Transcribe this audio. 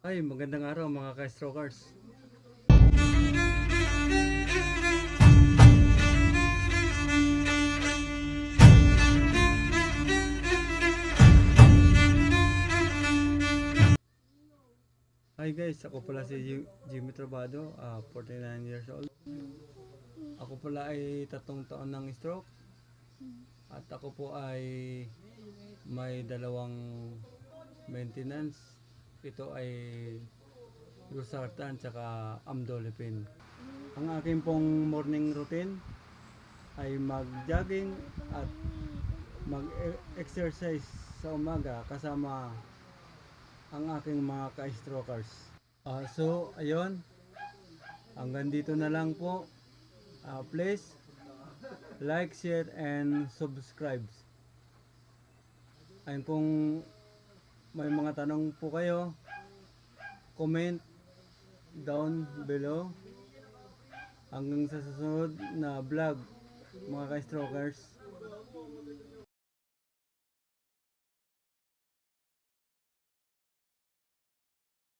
Ay, magandang araw mga ka-strokers. Hi guys, ako pala si Jimmy Trabado, 49 years old. Ako pala ay 3 taon ng stroke at ako po ay may dalawang maintenance. Ito ay Losartan tsaka Amdolipine. Ang aking pong morning routine ay mag-jogging at mag-exercise sa umaga kasama ang aking mga ka-strokers. So, ayun. Hanggang dito na lang po. Please like, share, and subscribe. Ayun, kung may mga tanong po kayo, comment down below. Hanggang sa susunod na vlog, mga ka-strokers.